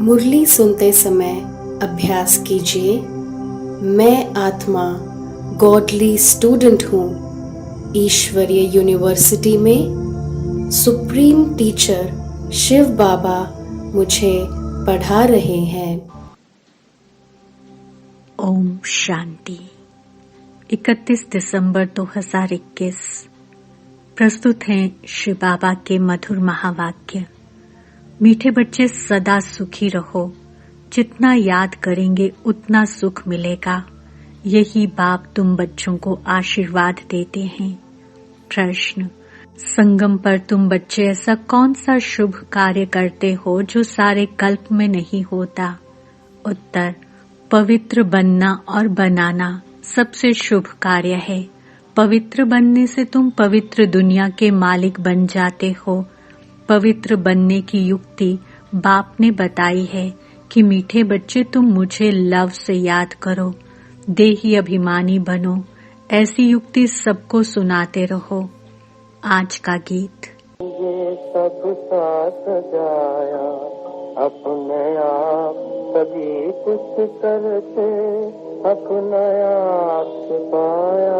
मुरली सुनते समय अभ्यास कीजिए। मैं आत्मा गॉडली स्टूडेंट हूँ। ईश्वरीय यूनिवर्सिटी में सुप्रीम टीचर शिव बाबा मुझे पढ़ा रहे हैं। ओम शांति। 31 दिसंबर 2021 प्रस्तुत हैं शिव बाबा के मधुर महावाक्य। मीठे बच्चे सदा सुखी रहो। जितना याद करेंगे उतना सुख मिलेगा। यही बाप तुम बच्चों को आशीर्वाद देते हैं। प्रश्न, संगम पर तुम बच्चे ऐसा कौन सा शुभ कार्य करते हो जो सारे कल्प में नहीं होता? उत्तर, पवित्र बनना और बनाना सबसे शुभ कार्य है। पवित्र बनने से तुम पवित्र दुनिया के मालिक बन जाते हो। पवित्र बनने की युक्ति बाप ने बताई है कि मीठे बच्चे तुम मुझे लव से याद करो, देही अभिमानी बनो। ऐसी युक्ति सबको सुनाते रहो। आज का गीत। ये सब साथ जाया अपने आप सभी कुछ करते, अपने आप पाया,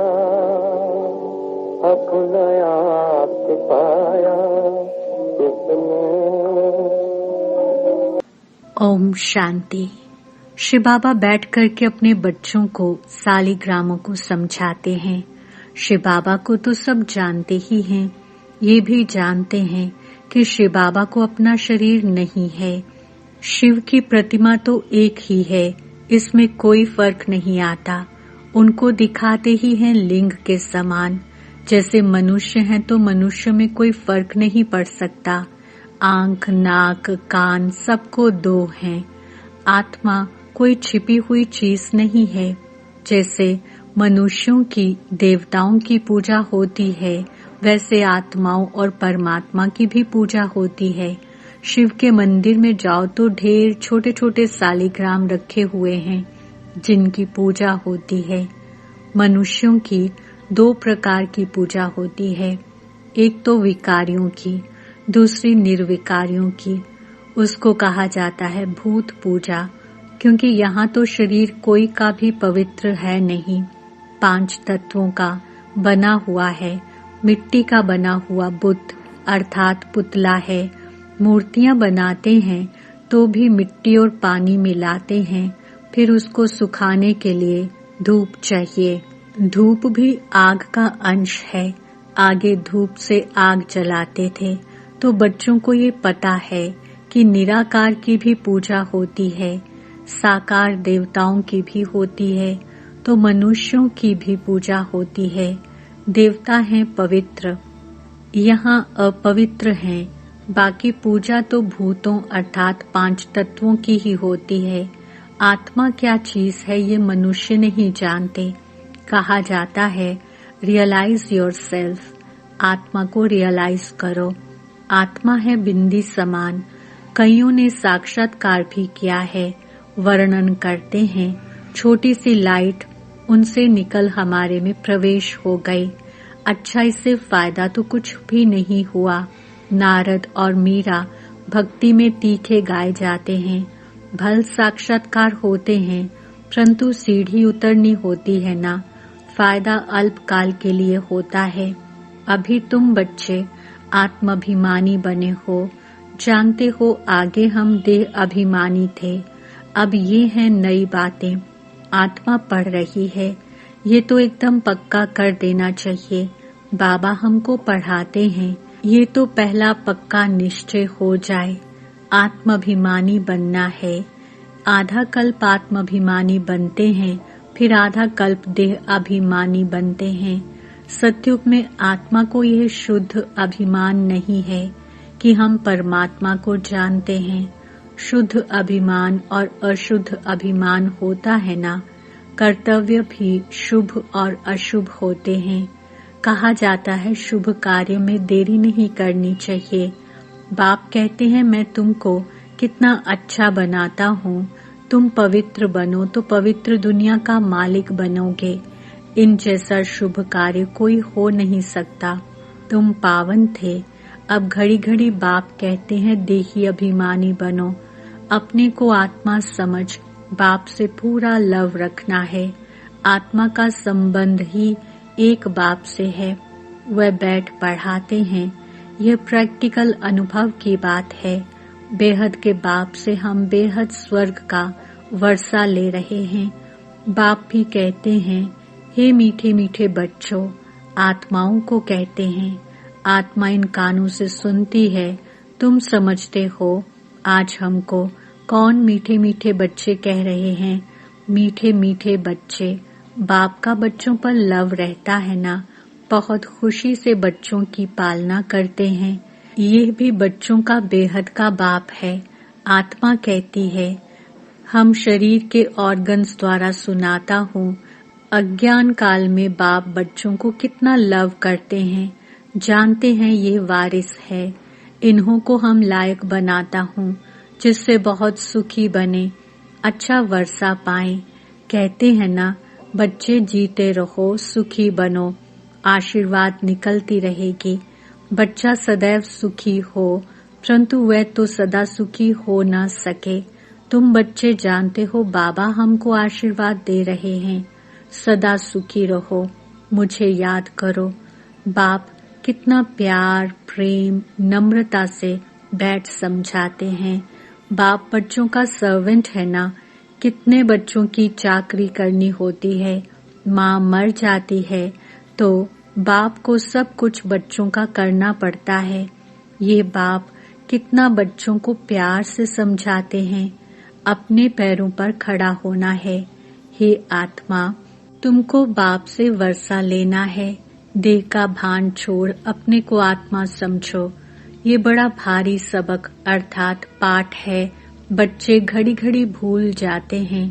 अपने आप पाया। ओम शांति। शिव बाबा बैठ करके अपने बच्चों को सालिग्रामों को समझाते हैं। शिव बाबा को तो सब जानते ही हैं। ये भी जानते हैं कि शिव बाबा को अपना शरीर नहीं है। शिव की प्रतिमा तो एक ही है, इसमें कोई फर्क नहीं आता। उनको दिखाते ही हैं लिंग के समान। जैसे मनुष्य हैं तो मनुष्य में कोई फर्क नहीं पड़ सकता। आंख, नाक, कान सबको दो हैं। आत्मा कोई छिपी हुई चीज नहीं है। जैसे मनुष्यों की देवताओं की पूजा होती है, वैसे आत्माओं और परमात्मा की भी पूजा होती है। शिव के मंदिर में जाओ तो ढेर छोटे छोटे सालिग्राम रखे हुए हैं जिनकी पूजा होती है। मनुष्यों की 2 प्रकार की पूजा होती है। एक तो विकारियों की, दूसरी निर्विकारियों की। उसको कहा जाता है भूत पूजा, क्योंकि यहाँ तो शरीर कोई का भी पवित्र है नहीं। 5 तत्वों का बना हुआ है। मिट्टी का बना हुआ बुत अर्थात पुतला है। मूर्तियां बनाते हैं तो भी मिट्टी और पानी मिलाते हैं। फिर उसको सुखाने के लिए धूप चाहिए। धूप भी आग का अंश है। आगे धूप से आग जलाते थे। तो बच्चों को ये पता है कि निराकार की भी पूजा होती है, साकार देवताओं की भी होती है, तो मनुष्यों की भी पूजा होती है। देवता हैं पवित्र, यहाँ अपवित्र हैं। बाकी पूजा तो भूतों अर्थात 5 तत्वों की ही होती है। आत्मा क्या चीज है ये मनुष्य नहीं जानते। कहा जाता है रियलाइज योरसेल्फ, आत्मा को रियलाइज करो। आत्मा है बिंदी समान। कईयों ने साक्षात्कार भी किया है। वर्णन करते हैं छोटी सी लाइट उनसे निकल हमारे में प्रवेश हो गई। अच्छा, इससे फायदा तो कुछ भी नहीं हुआ। नारद और मीरा भक्ति में तीखे गाए जाते हैं। भल साक्षात्कार होते हैं, परंतु सीढ़ी उतरनी होती है ना। फायदा अल्पकाल के लिए होता है। अभी तुम बच्चे आत्माभिमानी बने हो। जानते हो आगे हम देह अभिमानी थे। अब ये हैं नई बातें। आत्मा पढ़ रही है। ये तो एकदम पक्का कर देना चाहिए। बाबा हमको पढ़ाते हैं, ये तो पहला पक्का निश्चय हो जाए। आत्माभिमानी बनना है। आधा कल्प आत्माभिमानी बनते हैं, फिर आधा कल्प देह अभिमानी बनते हैं। सतयुग में आत्मा को यह शुद्ध अभिमान नहीं है कि हम परमात्मा को जानते हैं। शुद्ध अभिमान और अशुद्ध अभिमान होता है ना। कर्तव्य भी शुभ और अशुभ होते हैं। कहा जाता है शुभ कार्य में देरी नहीं करनी चाहिए। बाप कहते हैं मैं तुमको कितना अच्छा बनाता हूँ, तुम पवित्र बनो तो पवित्र दुनिया का मालिक बनोगे। इन जैसा शुभ कार्य कोई हो नहीं सकता। तुम पावन थे, अब घड़ी घड़ी बाप कहते हैं देही अभिमानी बनो। अपने को आत्मा समझ बाप से पूरा लव रखना है। आत्मा का संबंध ही एक बाप से है। वह बैठ पढ़ाते हैं। यह प्रैक्टिकल अनुभव की बात है। बेहद के बाप से हम बेहद स्वर्ग का वर्षा ले रहे हैं। बाप भी कहते हैं हे मीठे मीठे बच्चों, आत्माओं को कहते हैं। आत्मा इन कानों से सुनती है। तुम समझते हो आज हमको कौन मीठे मीठे बच्चे कह रहे हैं। मीठे मीठे बच्चे, बाप का बच्चों पर लव रहता है ना, बहुत खुशी से बच्चों की पालना करते हैं। ये भी बच्चों का बेहद का बाप है। आत्मा कहती है हम शरीर के ऑर्गन्स द्वारा सुनाता हूँ। अज्ञान काल में बाप बच्चों को कितना लव करते हैं, जानते हैं ये वारिस है। इन्हों को हम लायक बनाता हूँ जिससे बहुत सुखी बने, अच्छा वर्षा पाएं। कहते हैं ना बच्चे जीते रहो सुखी बनो, आशीर्वाद निकलती रहेगी। बच्चा सदैव सुखी हो, परंतु वह तो सदा सुखी हो न सके। तुम बच्चे जानते हो बाबा हमको आशीर्वाद दे रहे हैं, सदा सुखी रहो, मुझे याद करो। बाप कितना प्यार प्रेम नम्रता से बैठ समझाते हैं। बाप बच्चों का सर्वेंट है ना। कितने बच्चों की चाकरी करनी होती है, माँ मर जाती है तो बाप को सब कुछ बच्चों का करना पड़ता है। ये बाप कितना बच्चों को प्यार से समझाते हैं। अपने पैरों पर खड़ा होना है। हे आत्मा, तुमको बाप से वर्षा लेना है। देह का भान छोड़ अपने को आत्मा समझो। ये बड़ा भारी सबक अर्थात पाठ है। बच्चे घड़ी घड़ी भूल जाते हैं।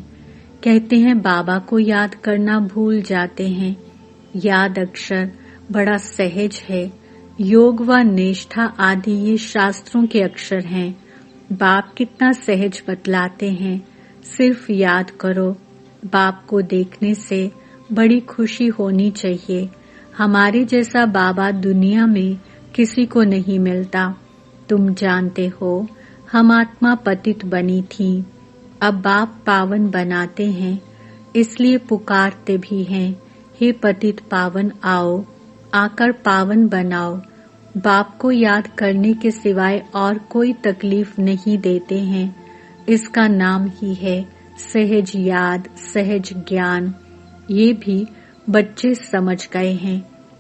कहते हैं बाबा को याद करना भूल जाते हैं। याद अक्षर बड़ा सहज है। योग व निष्ठा आदि ये शास्त्रों के अक्षर हैं। बाप कितना सहज बतलाते हैं, सिर्फ याद करो। बाप को देखने से बड़ी खुशी होनी चाहिए। हमारे जैसा बाबा दुनिया में किसी को नहीं मिलता। तुम जानते हो हम आत्मा पतित बनी थी, अब बाप पावन बनाते हैं, इसलिए पुकारते भी हैं हे पतित पावन आओ, आकर पावन बनाओ। बाप को याद करने के सिवाय और कोई तकलीफ नहीं देते हैं। इसका नाम ही है सहज याद सहज ज्ञान। ये भी बच्चे समझ गए हैं।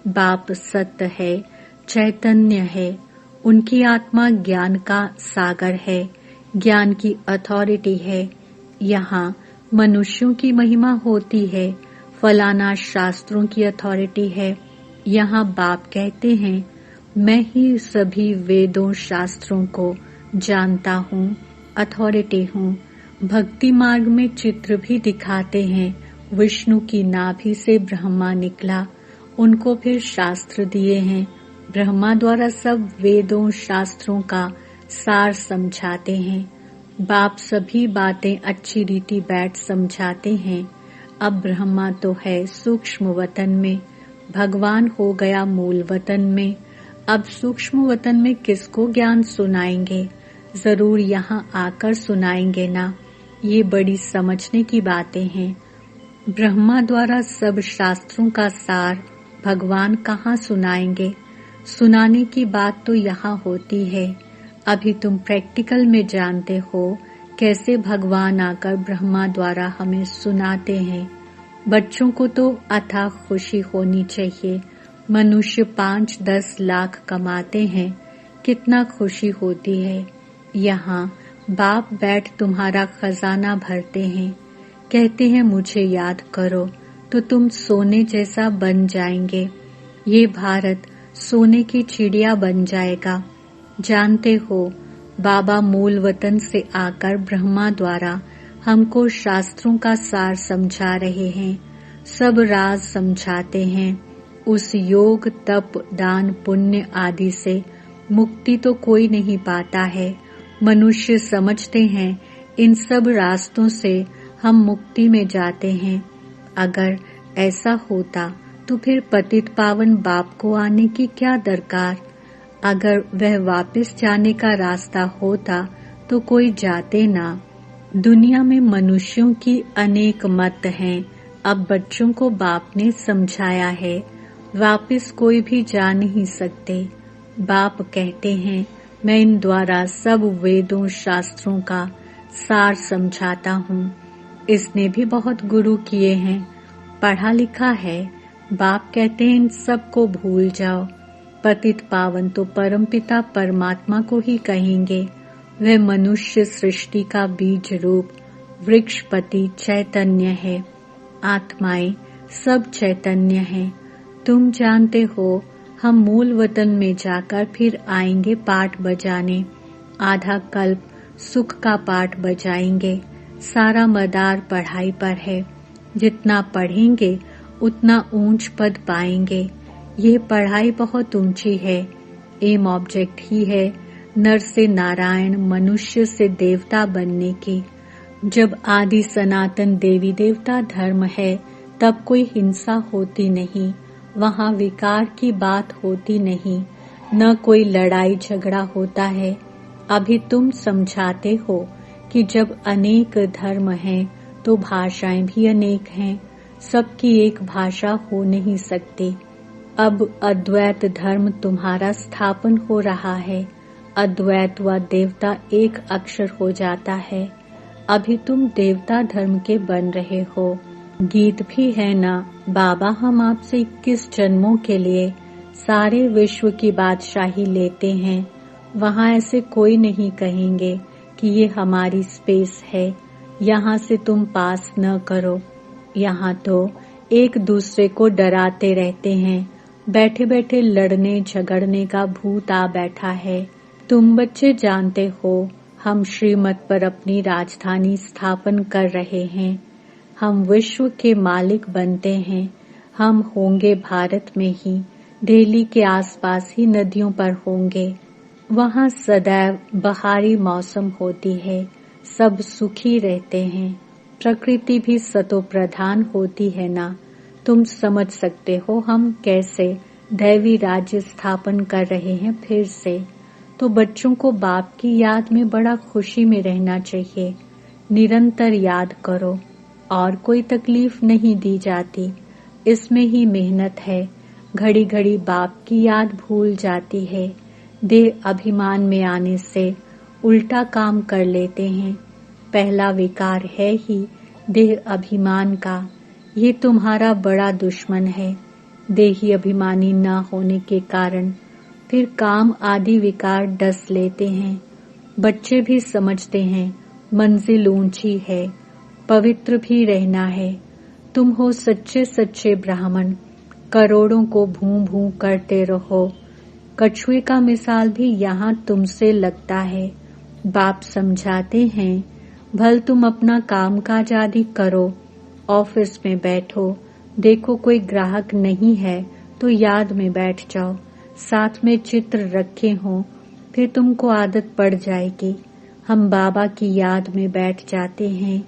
बाप सत्य है, चैतन्य है। उनकी आत्मा ज्ञान का सागर है, ज्ञान की अथॉरिटी है। यहाँ मनुष्यों की महिमा होती है, फलाना शास्त्रों की अथॉरिटी है। यहाँ बाप कहते हैं मैं ही सभी वेदों शास्त्रों को जानता हूँ, अथॉरिटी हूँ। भक्ति मार्ग में चित्र भी दिखाते हैं। विष्णु की नाभि से ब्रह्मा निकला, उनको फिर शास्त्र दिए हैं। ब्रह्मा द्वारा सब वेदों शास्त्रों का सार समझाते हैं। बाप सभी बातें अच्छी रीति बैठ समझाते हैं। अब ब्रह्मा तो है सूक्ष्म वतन में, भगवान हो गया मूल वतन में। अब सूक्ष्म वतन में किसको ज्ञान सुनाएंगे? जरूर यहाँ आकर सुनाएंगे ना। ये बड़ी समझने की बातें हैं। ब्रह्मा द्वारा सब शास्त्रों का सार भगवान कहाँ सुनाएंगे? सुनाने की बात तो यहाँ होती है। अभी तुम प्रैक्टिकल में जानते हो कैसे भगवान आकर ब्रह्मा द्वारा हमें सुनाते हैं। बच्चों को तो अथाह खुशी होनी चाहिए। मनुष्य 5-10 लाख कमाते हैं, कितना खुशी होती है। यहाँ बाप बैठ तुम्हारा खजाना भरते हैं, कहते हैं मुझे याद करो तो तुम सोने जैसा बन जाएंगे। ये भारत सोने की चिड़िया बन जाएगा। जानते हो बाबा मूल वतन से आकर ब्रह्मा द्वारा हमको शास्त्रों का सार समझा रहे हैं, सब राज समझाते हैं। उस योग, तप, दान, पुण्य आदि से मुक्ति तो कोई नहीं पाता है। मनुष्य समझते हैं इन सब रास्तों से हम मुक्ति में जाते हैं। अगर ऐसा होता तो फिर पतित पावन बाप को आने की क्या दरकार। अगर वह वापस जाने का रास्ता होता तो कोई जाते ना। दुनिया में मनुष्यों की अनेक मत हैं। अब बच्चों को बाप ने समझाया है, वापस कोई भी जा नहीं सकते। बाप कहते हैं, मैं इन द्वारा सब वेदों शास्त्रों का सार समझाता हूँ। इसने भी बहुत गुरु किए हैं, पढ़ा लिखा है। बाप कहते हैं इन सब को भूल जाओ। पतित पावन तो परमपिता परमात्मा को ही कहेंगे। वह मनुष्य सृष्टि का बीज रूप वृक्षपति चैतन्य है। आत्माएं सब चैतन्य हैं। तुम जानते हो हम मूल वतन में जाकर फिर आएंगे पाठ बजाने। आधा कल्प सुख का पाठ बजाएंगे। सारा मदार पढ़ाई पर है। जितना पढ़ेंगे उतना ऊंच पद पाएंगे। ये पढ़ाई बहुत ऊंची है। एम ऑब्जेक्ट ही है नर से नारायण, मनुष्य से देवता बनने की। जब आदि सनातन देवी देवता धर्म है तब कोई हिंसा होती नहीं, वहाँ विकार की बात होती नहीं, न कोई लड़ाई झगड़ा होता है। अभी तुम समझाते हो कि जब अनेक धर्म हैं तो भाषाएं भी अनेक हैं, सबकी एक भाषा हो नहीं सकती। अब अद्वैत धर्म तुम्हारा स्थापन हो रहा है। अद्वैत व देवता एक अक्षर हो जाता है। अभी तुम देवता धर्म के बन रहे हो। गीत भी है ना, बाबा हम आपसे 21 जन्मों के लिए सारे विश्व की बादशाही लेते हैं। वहाँ ऐसे कोई नहीं कहेंगे कि ये हमारी स्पेस है, यहाँ से तुम पास न करो। यहाँ तो एक दूसरे को डराते रहते हैं। बैठे बैठे लड़ने झगड़ने का भूत आ बैठा है। तुम बच्चे जानते हो हम श्रीमत पर अपनी राजधानी स्थापन कर रहे हैं। हम विश्व के मालिक बनते हैं। हम होंगे भारत में ही, दिल्ली के आसपास ही नदियों पर होंगे। वहाँ सदैव बहारी मौसम होती है, सब सुखी रहते हैं। प्रकृति भी सतो प्रधान होती है ना। तुम समझ सकते हो हम कैसे दैवी राज्य स्थापन कर रहे हैं फिर से। तो बच्चों को बाप की याद में बड़ा खुशी में रहना चाहिए। निरंतर याद करो, और कोई तकलीफ नहीं दी जाती। इसमें ही मेहनत है। घड़ी घड़ी बाप की याद भूल जाती है। देह अभिमान में आने से उल्टा काम कर लेते हैं। पहला विकार है ही देह अभिमान का। ये तुम्हारा बड़ा दुश्मन है। देही अभिमानी न होने के कारण फिर काम आदि विकार डस लेते हैं। बच्चे भी समझते हैं मंजिल ऊंची है, पवित्र भी रहना है। तुम हो सच्चे सच्चे ब्राह्मण, करोड़ों को भूं भूं करते रहो। कछुए का मिसाल भी यहाँ तुमसे लगता है। बाप समझाते हैं, भल तुम अपना काम काज आदि करो, ऑफिस में बैठो, देखो कोई ग्राहक नहीं है तो याद में बैठ जाओ। साथ में चित्र रखे हों, फिर तुमको आदत पड़ जाएगी। हम बाबा की याद में बैठ जाते हैं।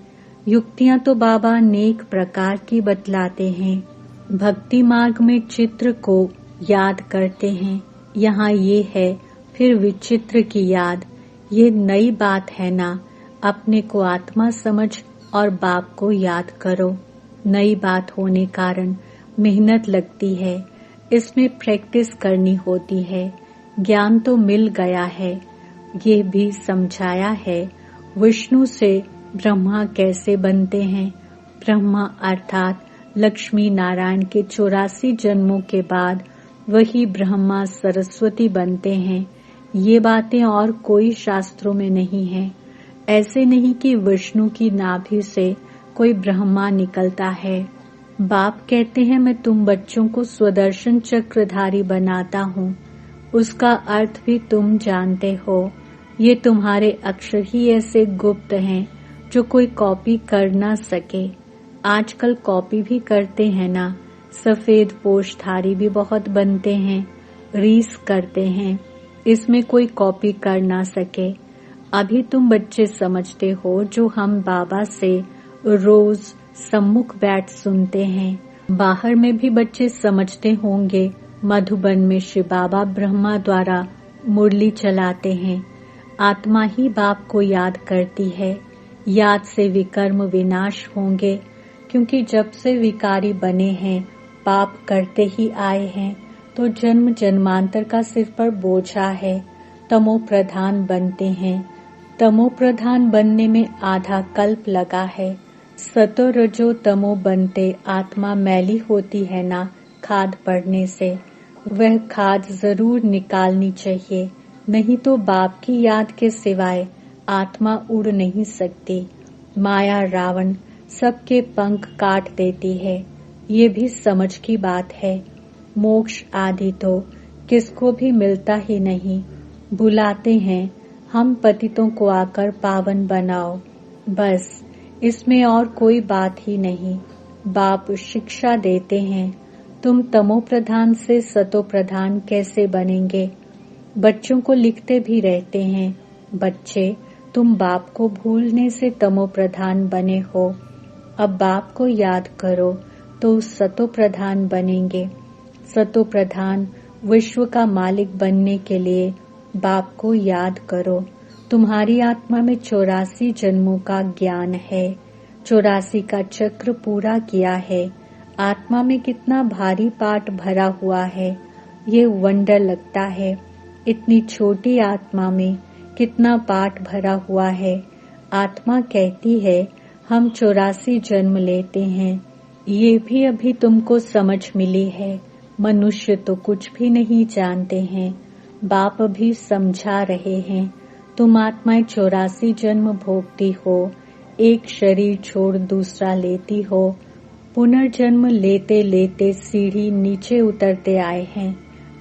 युक्तियां तो बाबा अनेक प्रकार की बतलाते हैं। भक्ति मार्ग में चित्र को याद करते हैं। यहाँ ये है, फिर विचित्र की याद। ये नई बात है ना। अपने को आत्मा समझ और बाप को याद करो। नई बात होने कारण मेहनत लगती है। इसमें प्रैक्टिस करनी होती है। ज्ञान तो मिल गया है, ये भी समझाया है विष्णु से ब्रह्मा कैसे बनते हैं। ब्रह्मा अर्थात लक्ष्मी नारायण के 84 जन्मों के बाद वही ब्रह्मा सरस्वती बनते हैं। ये बातें और कोई शास्त्रों में नहीं है। ऐसे नहीं कि विष्णु की नाभि से कोई ब्रह्मा निकलता है। बाप कहते हैं मैं तुम बच्चों को स्वदर्शन चक्रधारी बनाता हूँ। उसका अर्थ भी तुम जानते हो। ये तुम्हारे अक्षर ही ऐसे गुप्त हैं जो कोई कॉपी कर ना सके। आजकल कॉपी भी करते हैं ना। सफेद पोशधारी भी बहुत बनते हैं, रीस करते हैं, इसमें कोई कॉपी कर ना सके। अभी तुम बच्चे समझते हो जो हम बाबा से रोज सम्मुख बैठ सुनते हैं। बाहर में भी बच्चे समझते होंगे मधुबन में शिव बाबा ब्रह्मा द्वारा मुरली चलाते हैं। आत्मा ही बाप को याद करती है। याद से विकर्म विनाश होंगे, क्योंकि जब से विकारी बने हैं पाप करते ही आए हैं, तो जन्म जन्मांतर का सिर पर बोझा है। तमो प्रधान बनते हैं। तमो प्रधान बनने में आधा कल्प लगा है। सतो रजो तमो बनते आत्मा मैली होती है ना खाद पड़ने से। वह खाद जरूर निकालनी चाहिए, नहीं तो बाप की याद के सिवाय आत्मा उड़ नहीं सकती। माया रावण सबके पंख काट देती है, ये भी समझ की बात है। मोक्ष आदि तो किसको भी मिलता ही नहीं। बुलाते हैं हम पतितों को आकर पावन बनाओ, बस इसमें और कोई बात ही नहीं। बाप शिक्षा देते हैं, तुम तमो प्रधान से सतो प्रधान कैसे बनेंगे। बच्चों को लिखते भी रहते हैं, बच्चे तुम बाप को भूलने से तमो प्रधान बने हो। अब बाप को याद करो तो सतो प्रधान बनेंगे। सतो प्रधान विश्व का मालिक बनने के लिए बाप को याद करो। तुम्हारी आत्मा में 84 जन्मों का ज्ञान है, 84 का चक्र पूरा किया है। आत्मा में कितना भारी पाठ भरा हुआ है, ये वंडर लगता है। इतनी छोटी आत्मा में कितना पाठ भरा हुआ है। आत्मा कहती है हम 84 जन्म लेते हैं, ये भी अभी तुमको समझ मिली है। मनुष्य तो कुछ भी नहीं जानते हैं, बाप भी समझा रहे हैं। तुम आत्माएं 84 जन्म भोगती हो, एक शरीर छोड़ दूसरा लेती हो। पुनर्जन्म लेते लेते सीढ़ी नीचे उतरते आए हैं।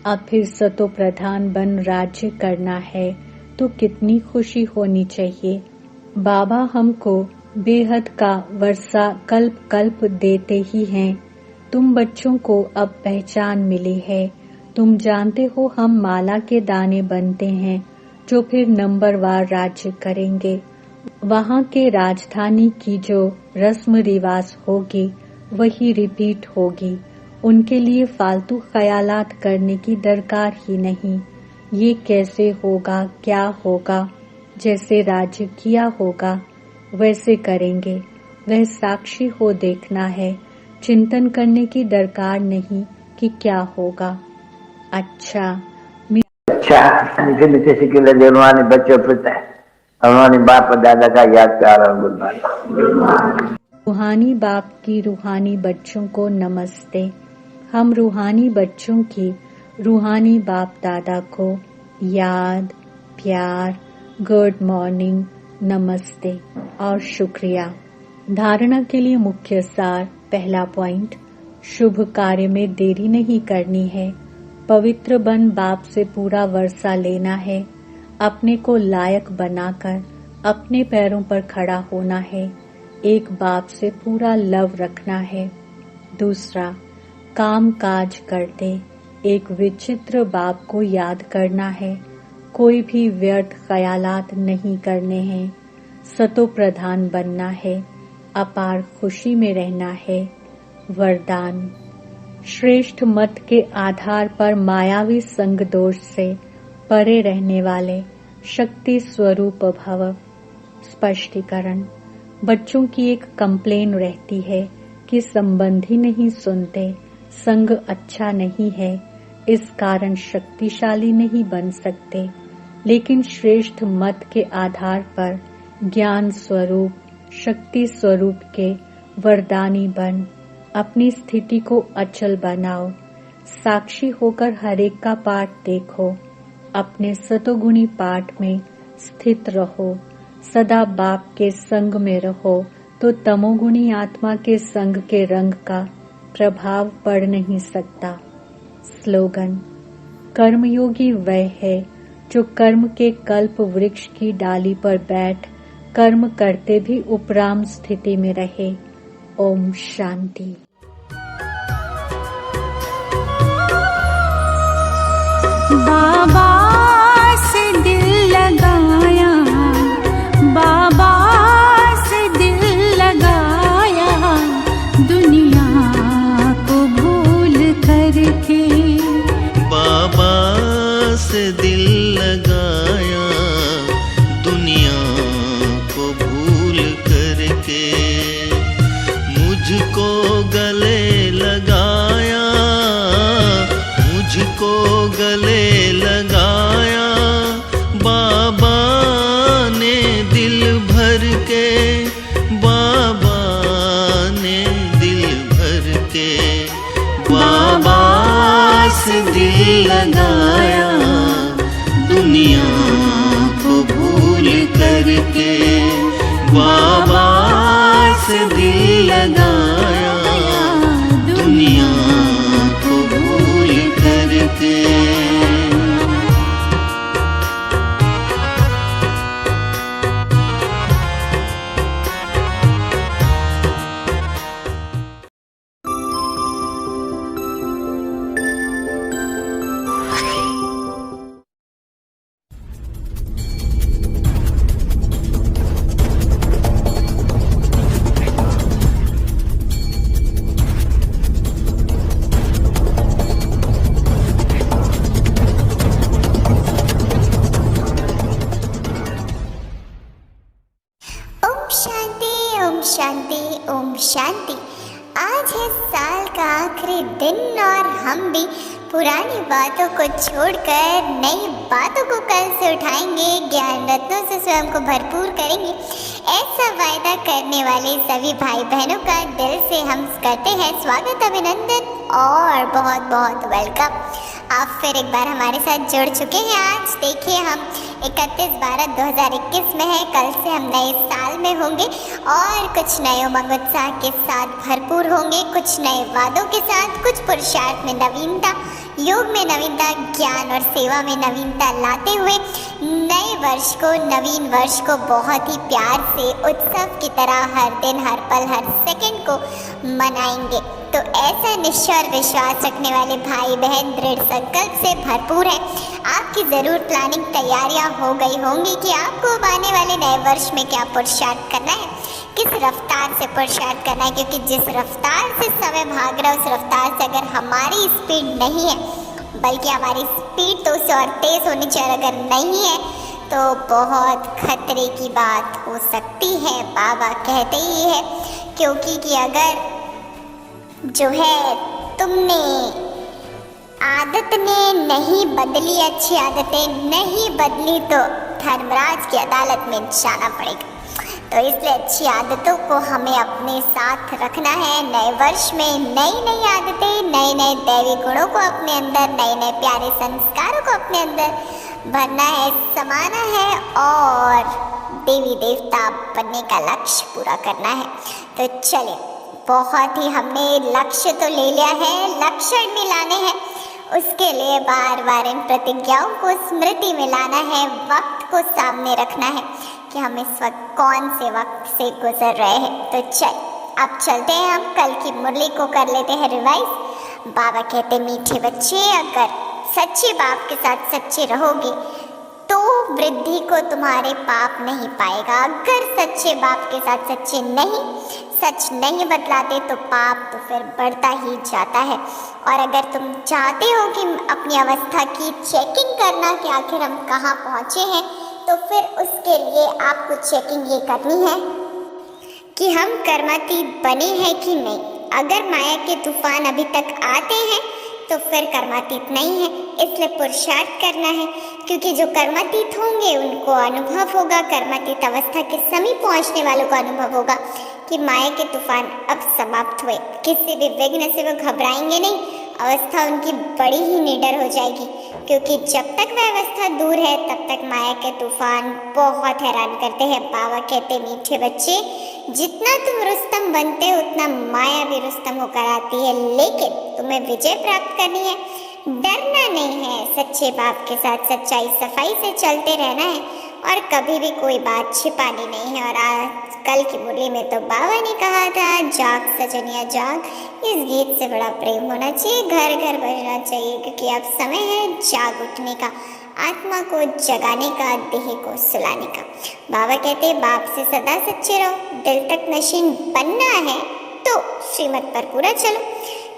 अब फिर सतो प्रधान बन राज्य करना है, तो कितनी खुशी होनी चाहिए। बाबा हमको बेहद का वर्षा कल्प कल्प देते ही हैं। तुम बच्चों को अब पहचान मिली है। तुम जानते हो हम माला के दाने बनते हैं, जो फिर नंबरवार राज्य करेंगे। वहाँ के राजधानी की जो रस्म रिवाज होगी वही रिपीट होगी। उनके लिए फालतू ख्यालात करने की दरकार ही नहीं। ये कैसे होगा, क्या होगा, जैसे राज्य किया होगा वैसे करेंगे। वह साक्षी हो देखना है, चिंतन करने की दरकार नहीं कि क्या होगा। अच्छा मीठे मीठे सिक्के लगे रूहानी बच्चों पर रूहानी बाप और दादा का याद प्यार और गुड। रूहानी बाप की रूहानी बच्चों को नमस्ते। हम रूहानी बच्चों की रूहानी बाप दादा को याद, प्यार, गुड मॉर्निंग, नमस्ते और शुक्रिया। धारणा के लिए मुख्य सार। पहला पॉइंट, शुभ कार्य में देरी नहीं करनी है। पवित्र बन बाप से पूरा वर्षा लेना है। अपने को लायक बनाकर अपने पैरों पर खड़ा होना है। एक बाप से पूरा लव रखना है। दूसरा, काम काज करते एक विचित्र बाप को याद करना है। कोई भी व्यर्थ ख्यालात नहीं करने हैं। सतो प्रधान बनना है। अपार खुशी में रहना है। वरदान, श्रेष्ठ मत के आधार पर मायावी संग दोष से परे रहने वाले शक्ति स्वरूप भव। स्पष्टीकरण, बच्चों की एक कंप्लेन रहती है कि संबंधी नहीं सुनते, संग अच्छा नहीं है, इस कारण शक्तिशाली नहीं बन सकते। लेकिन श्रेष्ठ मत के आधार पर ज्ञान स्वरूप, शक्ति स्वरूप के वरदानी बन अपनी स्थिति को अचल बनाओ। साक्षी होकर हरेक का पाठ देखो। अपने सतोगुणी पाठ में स्थित रहो। सदा बाप के संग में रहो तो तमोगुणी आत्मा के संग के रंग का प्रभाव पड़ नहीं सकता। स्लोगन, कर्मयोगी वह है जो कर्म के कल्प वृक्ष की डाली पर बैठ कर्म करते भी उपराम स्थिति में रहे। ओम शांति। बाबा से दिल लगाया, बाबा से दिल लगाया, दुनिया को भूल करके। बाबा से दिल लगाया, दुनिया को भूल करके। मुझको गले लगाया, मुझको गले लगाया, बाबा ने दिल भर के, बाबा ने दिल भर के। बाबा से दिल लगाया, दुनिया को भूल करके। बाबा से दिल लगाया, दुनिया को भूल करके। ओम शांति ओम शांति। आज है साल का आखिरी दिन और हम भी पुरानी बातों को छोड़कर नई बातों को कल से उठाएंगे, ज्ञान रत्नों से स्वयं को भरपूर करेंगे। ऐसा वायदा करने वाले सभी भाई बहनों का दिल से हम करते हैं स्वागत, अभिनंदन और बहुत बहुत वेलकम। आप फिर एक बार हमारे साथ जुड़ चुके हैं। आज देखिए हम 31/12/2021 में है। कल से हम नए साल में होंगे और कुछ नए उमंग उत्साह के साथ भरपूर होंगे, कुछ नए वादों के साथ, कुछ पुरुषार्थ में नवीनता, योग में नवीनता, ज्ञान और सेवा में नवीनता लाते हुए नए वर्ष को, नवीन वर्ष को बहुत ही प्यार से उत्सव की तरह हर दिन, हर पल, हर सेकंड को मनाएंगे। तो ऐसा निश्चय और विश्वास रखने वाले भाई बहन दृढ़ संकल्प से भरपूर है। आपकी ज़रूर प्लानिंग तैयारियां हो गई होंगी कि आपको आने वाले नए वर्ष में क्या पुरुषार्थ करना है, किस रफ्तार से पुरुषार्थ करना है, क्योंकि जिस रफ्तार से समय भाग रहा है उस रफ्तार से अगर हमारी स्पीड नहीं है, बल्कि हमारी स्पीड तो उससे और तेज़ होनी चाहिए, अगर नहीं है तो बहुत खतरे की बात हो सकती है। बाबा कहते ही है, क्योंकि कि अगर जो है तुमने आदत ने नहीं बदली, अच्छी आदतें नहीं बदली, तो धर्मराज की अदालत में जाना पड़ेगा। तो इसलिए अच्छी आदतों को हमें अपने साथ रखना है। नए वर्ष में नई नई आदतें, नए नए दैवी गुणों को अपने अंदर, नए नए प्यारे संस्कारों को अपने अंदर भरना है, समाना है और देवी देवता बनने का लक्ष्य पूरा करना है। तो चलिए, बहुत ही हमने लक्ष्य तो ले लिया है, लक्षण भी लाने हैं। उसके लिए बार बार इन प्रतिज्ञाओं को स्मृति में लाना है, वक्त को सामने रखना है कि हम इस वक्त कौन से वक्त से गुजर रहे हैं। तो अब चलते हैं, हम कल की मुरली को कर लेते हैं रिवाइज। बाबा कहते, मीठे बच्चे, अगर सच्चे बाप के साथ सच्चे रहोगे तो वृद्धि को तुम्हारे पाप नहीं पाएगा। अगर सच्चे बाप के साथ सच्चे नहीं, सच नहीं बतलाते तो पाप तो फिर बढ़ता ही जाता है। और अगर तुम चाहते हो कि अपनी अवस्था की चेकिंग करना कि आखिर हम कहाँ पहुँचे हैं, तो फिर उसके लिए आपको चेकिंग ये करनी है कि हम कर्मातीत बने हैं कि नहीं। अगर माया के तूफान अभी तक आते हैं तो फिर कर्मातीत नहीं है, इसलिए पुरुषार्थ करना है, क्योंकि जो कर्मातीत होंगे उनको अनुभव होगा, कर्मातीत अवस्था के समीप पहुंचने वालों को अनुभव होगा कि माया के तूफान अब समाप्त हुए। किसी भी विघ्न से वो घबराएंगे नहीं, अवस्था उनकी बड़ी ही निडर हो जाएगी, क्योंकि जब तक वह अवस्था दूर है तब तक माया के तूफान बहुत हैरान करते हैं। बाबा कहते, मीठे बच्चे, जितना तुम रुस्तम बनते हो उतना माया भी रुस्तम होकर आती है, लेकिन तुम्हें विजय प्राप्त करनी है, डरना नहीं है। सच्चे बाप के साथ सच्चाई सफाई से चलते रहना है और कभी भी कोई बात छिपानी नहीं है। और आज कल की मुरली में तो बाबा ने कहा था, जाग सजनिया जाग। इस गीत से बड़ा प्रेम होना चाहिए, घर घर बजना चाहिए, क्योंकि अब समय है जाग उठने का, आत्मा को जगाने का, देह को सुलाने का। बाबा कहते बाप से सदा सच्चे रहो, दिल तक नशीन बनना है तो श्रीमत पर पूरा चलो,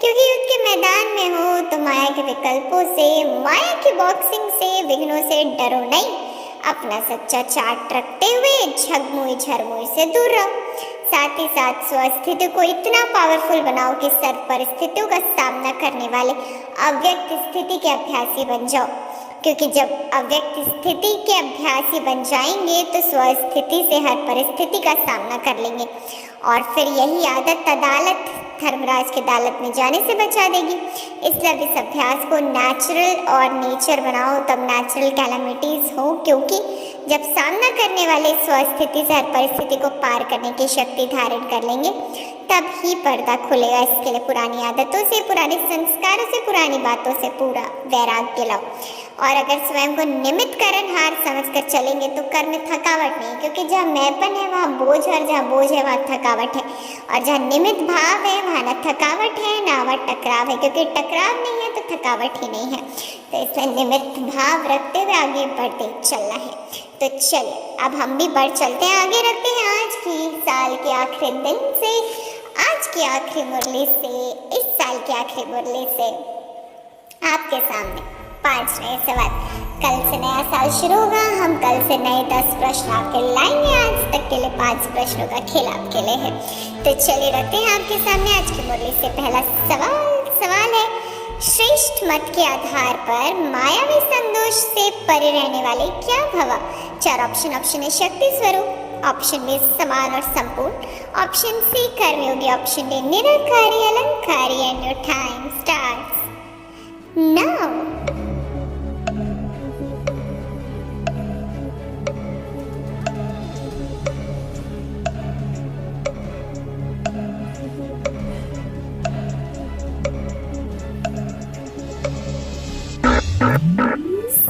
क्योंकि युद्ध के मैदान में हो तो माया के विकल्पों से, माया की बॉक्सिंग से, विघ्नों से डरो नहीं। अपना सच्चा चार्ट रखते हुए झगमुई झरमुई से दूर रहो। साथ ही साथ स्वस्थिति को इतना पावरफुल बनाओ कि सर्व परिस्थितियों का सामना करने वाले अव्यक्त स्थिति के अभ्यासी बन जाओ, क्योंकि जब अव्यक्त स्थिति के अभ्यासी बन जाएंगे तो स्वस्थिति से हर परिस्थिति का सामना कर लेंगे। और फिर यही आदत अदालत धर्मराज की अदालत में जाने से बचा देगी। इसलिए इस अभ्यास को नेचुरल और नेचर बनाओ, तब नेचुरल कैलामिटीज हो, क्योंकि जब सामना करने वाले स्वस्थिति से हर परिस्थिति को पार करने की शक्ति धारण कर लेंगे तब ही पर्दा खुलेगा। इसके लिए पुरानी आदतों से, पुराने संस्कारों से, पुरानी बातों से पूरा वैराग्य लाओ। और अगर स्वयं को निमित्त कारणहार समझकर चलेंगे तो कर्म में थकावट नहीं, क्योंकि जहाँ मैंपन है वहाँ बोझ, और जहाँ बोझ है वहाँ थकावट है। और जहाँ निमित्त भाव है वहाँ न थकावट है न वहाँ टकराव है, क्योंकि टकराव नहीं है तो थकावट ही नहीं है। तो इसलिए निमित्त भाव रखते हुए आगे बढ़ते चलना है। तो चलिए अब हम भी बढ़ चलते हैं, आगे रखते हैं आज की साल के आखिरी दिन से, आज की आखिरी मुरली से, इस साल की आखिरी मुरली से आपके सामने 5 नए सवाल। कल से नया साल शुरू होगा, हम कल से नए 10 प्रश्न आपके लाएंगे। आज तक के लिए 5 प्रश्नों का खेल आपके लिए है। तो चलिए रखते हैं आपके सामने आज की मुरली से पहला सवाल है, श्रेष्ठ मत के आधार पर मायावी संतोष से परे रहने वाले क्या भवा? 4 ऑप्शन है शक्ति स्वरूप, ऑप्शन बी समान और संपूर्ण, ऑप्शन सी कर्मयोगी, ऑप्शन डी निरंकारी अलंकारी। And your time starts now.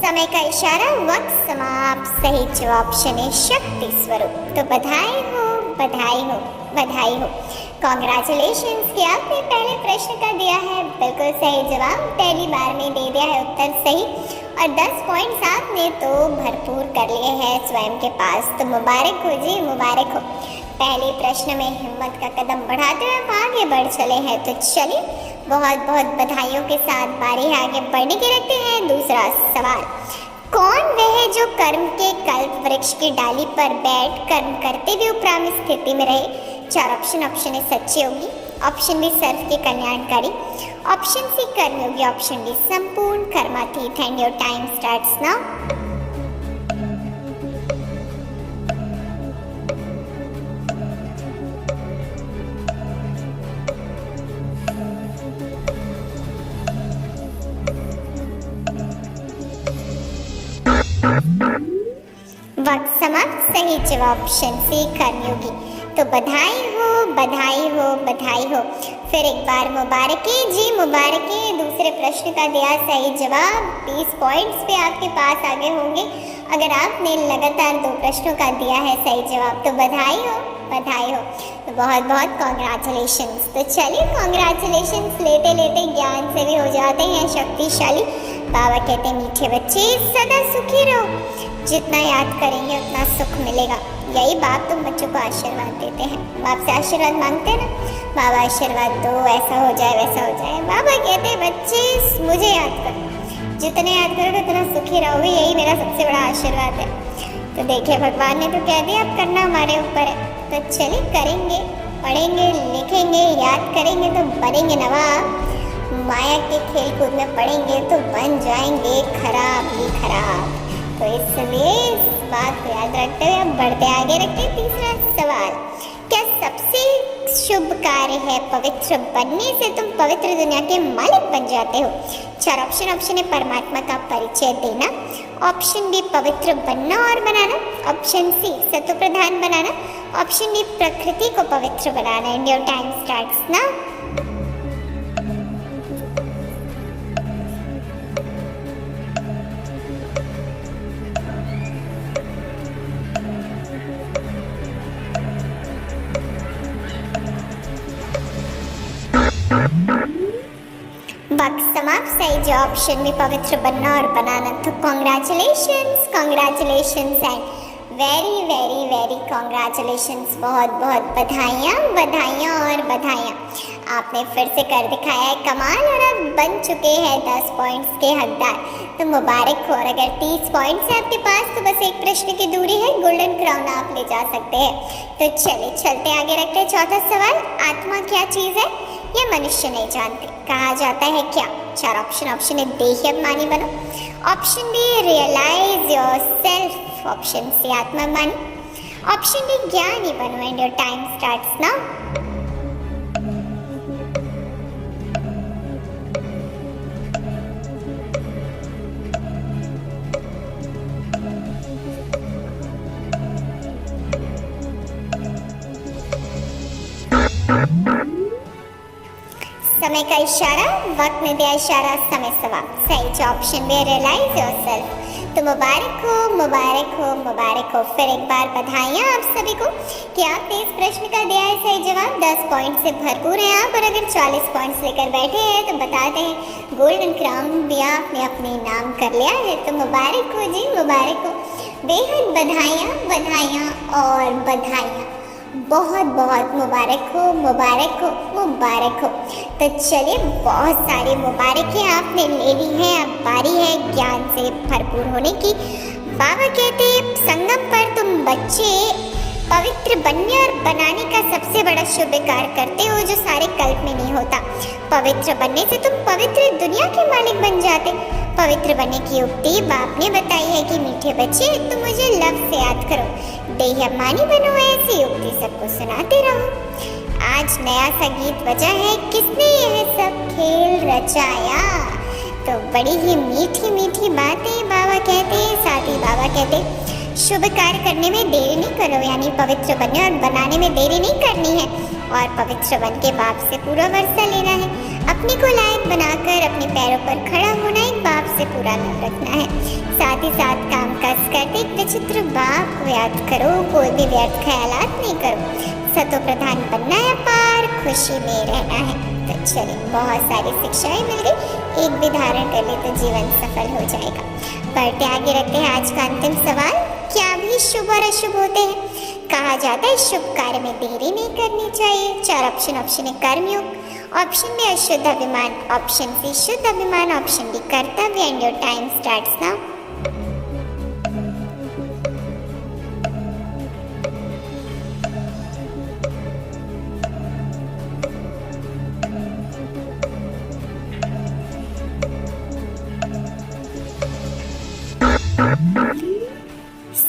समय का इशारा, वक्त समाप्त। सही जवाब ऑप्शन है शक्ति स्वरूप। तो बधाई हो, बधाई हो, बधाई हो, कॉन्ग्रेचुलेशंस कि आपने पहले प्रश्न का दिया है बिल्कुल सही जवाब, पहली बार में दे दिया है उत्तर सही, और 10 पॉइंट्स आपने तो भरपूर कर लिए हैं स्वयं के पास। तो मुबारक हो जी, मुबारक हो। पहले प्रश्न में हिम्मत का कदम बढ़ाते हुए आप आगे बढ़ चले हैं। तो चलिए बहुत बहुत बधाइयों के साथ बारी आगे बढ़ने की रखते हैं। दूसरा सवाल, कौन वह है जो कर्म के कल्प वृक्ष की डाली पर बैठ कर्म करते हुए उपराम स्थिति में रहे? 4 ऑप्शन है सच्चे योगी, ऑप्शन बी सर्व के कल्याणकारी, ऑप्शन सी कर्मयोगी, ऑप्शन डी संपूर्ण कर्मातीत। And your time starts now. वक्त समाप्त। सही जवाब ऑप्शन सी कर्मयोगी। तो बधाई हो, बधाई हो, बधाई हो। फिर एक बार मुबारक जी, मुबारक। दूसरे प्रश्न का दिया सही जवाब, 20 पॉइंट्स पे आपके पास आगे होंगे अगर आपने लगातार 2 प्रश्नों का दिया है सही जवाब। तो बधाई हो, बधाई हो। तो बहुत बहुत कॉन्ग्रेचुलेशंस। तो चलिए कॉन्ग्रेचुलेशंस लेते लेते ज्ञान से भी हो जाते हैं शक्तिशाली। बाबा कहते हैं मीठे बच्चे सदा सुखी रहो, जितना याद करेंगे उतना सुख मिलेगा। यही बाप तुम बच्चों को आशीर्वाद देते हैं, बाप से आशीर्वाद मांगते हैं ना, बाबा आशीर्वाद दो, ऐसा हो जाए वैसा हो जाए। बाबा कहते हैं बच्चे मुझे याद करो, जितने याद करोगे उतना सुखी रहोगे, यही मेरा सबसे बड़ा आशीर्वाद है। तो देखिए भगवान ने तो कह दिया अब करना हमारे ऊपर है। तो चलिए करेंगे, पढ़ेंगे, लिखेंगे, याद करेंगे तो बनेंगे नवाब। माया के खेल कूद में पढ़ेंगे तो बन जाएंगे खराब ही खराब। तो इसलिए इस बात को याद रखते हुए अब बढ़ते आगे रखते हैं। तीसरा सवाल, क्या सबसे शुभ कार्य है पवित्र बनने से तुम पवित्र दुनिया के मालिक बन जाते हो? 4 ऑप्शन है परमात्मा का परिचय देना, ऑप्शन बी पवित्र बनना और बनाना, ऑप्शन सी सत्व प्रधान बनाना, ऑप्शन डी प्रकृति को पवित्र बनाना। And your time starts now. जो ऑप्शन में पवित्र बनना और बनाना, तो congratulations, congratulations and very very very congratulations. बहुत बहुत बधाइयाँ, बधाइयाँ और बधाइयाँ। आपने फिर से कर दिखाया है कमाल और अब बन चुके हैं 10 पॉइंट्स के हकदार, तो मुबारक हो। और अगर 30 पॉइंट्स है आपके पास तो बस एक प्रश्न की दूरी है, गोल्डन क्राउन आप ले जा सकते हैं। तो चलिए चलते आगे, रखते हैं चौथा सवाल। आत्मा क्या चीज़ है ये मनुष्य नहीं जानते, कहा जाता है क्या? 4 ऑप्शन है देही अभिमानी बनो, option B realize yourself, option C आत्माभिमानी, ऑप्शन डी ज्ञानी बनो। And your time starts now. समय का इशारा, वक्त ने दिया इशारा, समय समाप्त। सही जो ऑप्शन बी रियलाइज योरसेल्फ। तो मुबारक हो, मुबारक हो, मुबारक हो। फिर एक बार बधाइयाँ आप सभी को कि आपने इस प्रश्न का दिया है सही जवाब। 10 पॉइंट से भरपूर हैं आप, और अगर 40 पॉइंट्स लेकर बैठे हैं तो बताते हैं गोल्डन क्राउन भी आपने अपने नाम कर लिया है। तो मुबारक हो जी, मुबारक हो। बेहद बधाइयाँ, बधाइयाँ और बधाइयाँ। बहुत बहुत मुबारक हो, मुबारक हो, मुबारक हो। तो चलिए, बहुत सारी मुबारकें आपने ले ली हैं, अब बारी है ज्ञान से भरपूर होने की। बाबा कहते हैं संगम पर तुम बच्चे पवित्र बनने और बनाने का सबसे बड़ा शुभ कार्य करते हो जो सारे कल्प में नहीं होता। पवित्र बनने से तुम पवित्र दुनिया के मालिक बन जाते। पवित्र बनने की उक्ति बाप ने बताई है कि मीठे बच्चे तुम मुझे लफ्ज़ से याद करो, देही अभिमानी बनो, ऐसी उक्ति सबको सुनाते रहो। आज नया सा गीत बजा है, किसने यह सब खेल रचाया। तो बड़ी ही मीठी मीठी बातें बाबा कहते हैं। साथ ही बाबा कहते हैं शुभ कार्य करने में देरी नहीं करो, यानी पवित्र बनने और बनाने में देरी नहीं करनी है, और पवित्र बन के बाप से पूरा वर्षा लेना है। अपने को लायक बनाकर अपने पैरों पर खड़ा होना, एक बाप से पूरा नाम रखना है। साथ ही साथ काम काज करते एक विचित्र बाप को याद करो, कोई भी व्यर्थ ख्यालात नहीं करो। सतो प्रधान बनना है, पार खुशी में रहना है। तो चलिए, बहुत सारी शिक्षाएं मिल गई, एक भी धारण कर ले तो जीवन सफल हो जाएगा। बढ़ते आगे रखते हैं आज का अंतिम सवाल। क्या भी शुभ और अशुभ होते हैं? कहा जाता है शुभ कार्य में देरी नहीं करनी चाहिए। 4 ऑप्शन है कर्मयोग, ऑप्शन बी अशुद्ध अभिमान, ऑप्शन सी शुद्ध अभिमान, ऑप्शन डी कर्तव्य। And your time starts now.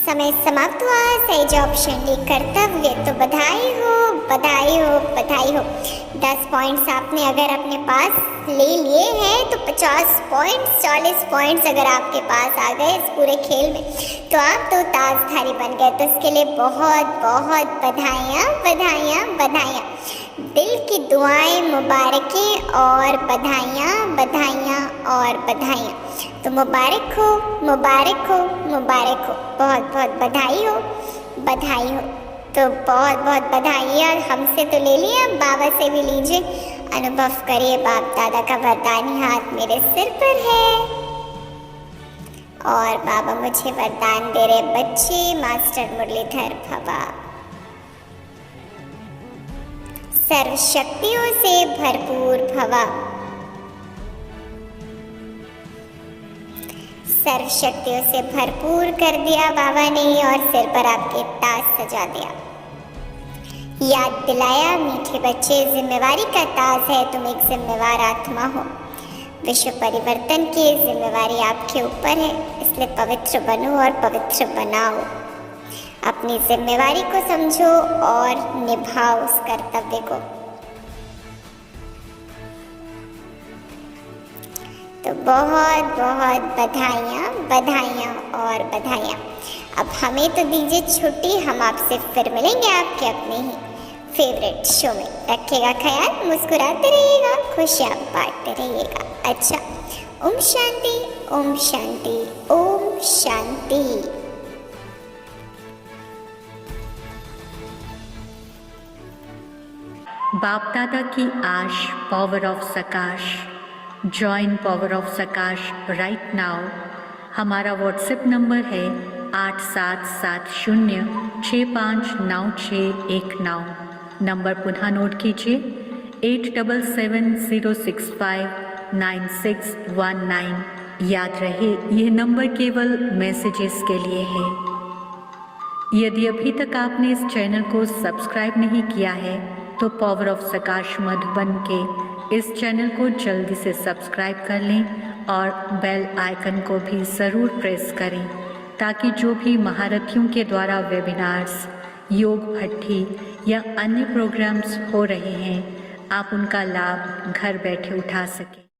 समय समाप्त हुआ। सही जो ऑप्शन डी कर्तव्य। तो बधाई हो, बधाई हो, बधाई हो। 10 पॉइंट्स आपने अगर अपने पास ले लिए हैं तो 50 पॉइंट्स, 40 पॉइंट्स अगर आपके पास आ गए इस पूरे खेल में तो आप तो ताजधारी बन गए। तो इसके लिए बहुत बहुत बधाइयाँ, बधाइयाँ, बधाइयाँ। दिल की दुआएं, मुबारकें और बधाइयाँ, बधाइयाँ और बधाइयाँ। तो मुबारक हो, मुबारक हो, मुबारक हो। बहुत बहुत बधाई हो, बधाई हो। तो बहुत बहुत बधाई। और हमसे तो ले लिया, बाबा से भी लीजिए, अनुभव करिए। बाप दादा का वरदानी हाथ मेरे सिर पर है और बाबा मुझे वरदान दे रहे बच्चे मास्टर मुरलीधर भवा। सर्व शक्तियों से भरपूर भवा, सर्व शक्तियों से भरपूर कर दिया बाबा ने और सिर पर आपके ताज सजा दिया। याद दिलाया मीठे बच्चे, जिम्मेवारी का ताज है, तुम एक जिम्मेवार आत्मा हो। विश्व परिवर्तन की जिम्मेवारी आपके ऊपर है, इसलिए पवित्र बनो और पवित्र बनाओ। अपनी जिम्मेवारी को समझो और निभाओ उस कर्तव्य को। तो बहुत बहुत बधाइयाँ, बधाइयाँ और बधाइयाँ। अब हमें तो दीजिए छुट्टी, हम आपसे फिर मिलेंगे आपके अपने ही फेवरेट शो में। रखिएगा ख्याल, मुस्कुराते रहिएगा, खुशियाँ बांटते रहिएगा। अच्छा, ओम शांति, ओम शांति, ओम शांति। बाप दादा की आश, power of सकाश। Join power of सकाश right now. हमारा व्हाट्सएप नंबर है 8770659619। नंबर पुनः नोट कीजिए 8770659619। याद रहे यह नंबर केवल मैसेजेस के लिए है। यदि अभी तक आपने इस चैनल को सब्सक्राइब नहीं किया है तो पावर ऑफ सकाश मधुबन के इस चैनल को जल्दी से सब्सक्राइब कर लें और बेल आइकन को भी ज़रूर प्रेस करें ताकि जो भी महारथियों के द्वारा वेबिनार्स, योग भट्ठी या अन्य प्रोग्राम्स हो रहे हैं आप उनका लाभ घर बैठे उठा सकें।